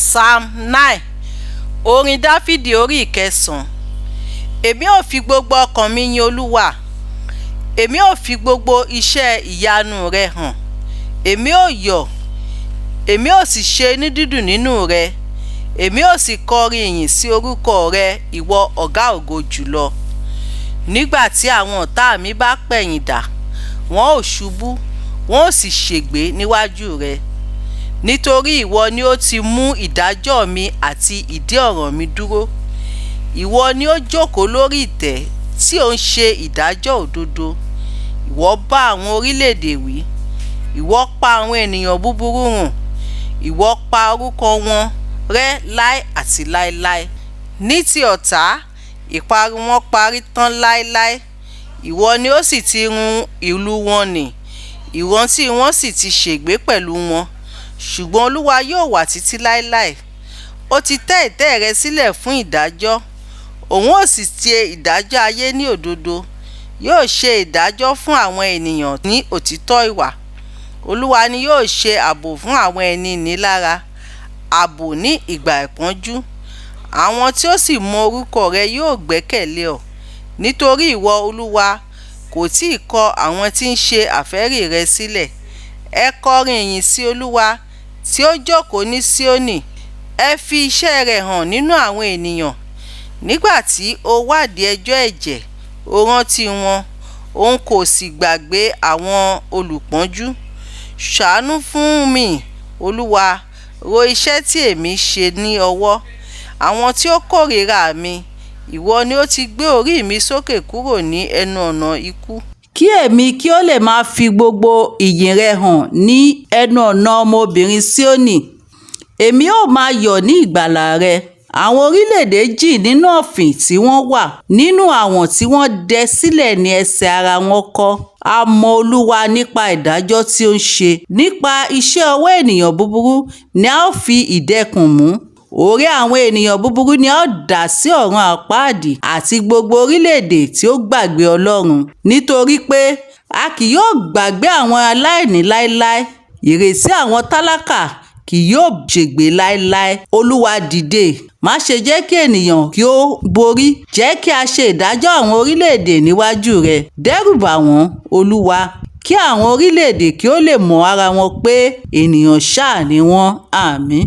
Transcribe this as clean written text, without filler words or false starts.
Psalm 9 orin Dáfídì orí ìkẹsàn. Èmi ò fi gbogbo ọkàn mi yin Olúwa, èmi ò fi gbogbo iṣẹ́ ìyanu rẹ̀ hàn. Èmi ò yọ̀, èmi ò sì ṣe ní dídùn nínú rẹ̀. Èmi ò sì kọrin ìyìn sí orúkọ rẹ̀, ìwọ ọ̀gá ògo jùlọ. Nígbà tí àwọn ọ̀tá mi bá pẹ̀yìn dà, wọn ò ṣubú, wọn ò sì ṣègbé níwájú rẹ̀. Nítorí ìwọ ni ó ti mú ìdájọ́ mi àti ìdí ọ̀ràn mi dúró. Ìwọ ni ó jókòó lórí ìtẹ́ tí ó ń ṣe ìdájọ́ òdodo. Ìwọ bá àwọn orílẹ̀-èdè wí, ìwọ pa àwọn ènìyàn búburú run, ìwọ pa orúkọ wọn rẹ́ láé àti láéláé. Ní ti ọ̀tá, ìparun wọn parí tán láéláé. Ìwọ ni ó sì ti run ìlú wọn nì, ìrántí wọn sì ti ṣègbé pẹ̀lú wọn. Ṣùgbọ́n Olúwa yóò wà títí láéláé. Ó ti tẹ́ ìtẹ́ rẹ̀ sílẹ̀ fún ìdájọ́. Òun ó sì ṣe ìdájọ́ ayé ní òdodo. Yóò ṣe ìdájọ́ fún àwọn ènìyàn ní òtítọ́ ìwà. Olúwa ni yóò ṣe ààbò fún àwọn ẹni ìnilára, ààbò ní ìgbà ìpọ́njú. Àwọn tí ó sì mọ orúkọ rẹ̀ yóò gbẹ́kẹ̀lé ọ. Nítorí ìwọ Olúwa kò tí ì kọ àwọn tí ń ṣe àfẹ́rí rẹ̀ sílẹ̀. Ẹ kọrin ìyìn sí Olúwa tí ó jókòó ní Síónì. Ẹ fi iṣẹ́ rẹ̀ hàn nínú àwọn ènìyàn. Nígbà tí ó wádìí ẹjọ́ ẹ̀jẹ̀, ó rántí wọn. Òun kò sì gbàgbé àwọn olùpọ́njú. Ṣàánú fún mi, Olúwa, ro iṣẹ́ tí èmi ṣe ní ọwọ́. Àwọn tí ó kórìíra mi, ìwọ ni ó ti gbé orí mi sókè kúrò ní ẹnu ọ̀nà ikú. Kí èmi kí ó lè máa fi gbogbo ìyìn rẹ hàn ní ẹnu ọ̀nà ọmọbìnrin Síónì. Èmi ó máa yọ̀ ní ìgbàlà rẹ. Àwọn orílẹ̀-èdè jì nínú ọ̀fìn tí wọ́n wà, nínú àwọ̀n tí wọ́n dẹ sílẹ̀ ní ẹsẹ̀ ara wọn kọ́. A mọ Olúwa nípa ìdájọ́ tí ó ń ṣe. Nípa iṣẹ́ ọwọ́ ènìyàn búburú ni a ó fi ìdẹkùn mú. Orí àwọn ènìyàn búburú ni a ó dà sí ọ̀run àpáàdì àti gbogbo orílẹ̀-èdè tí ó gbàgbé Ọlọ́run. Nítorí pé a kì yóò gbàgbé àwọn aláìní láéláé, ìrètí àwọn tálákà kì yóò ṣègbé láéláé. Olúwa dìde, má ṣe jẹ́ kí ènìyàn kí ó borí. Jẹ́ kí a ṣe ìdájọ́ àwọn orílẹ̀-èdè níwájú rẹ. Dẹ́rùbà wọ́n, Olúwa, kí àwọn orílẹ̀-èdè kí ó lè mọ ara wọn pé ènìyàn ṣáà ni wọ́n. Àmín.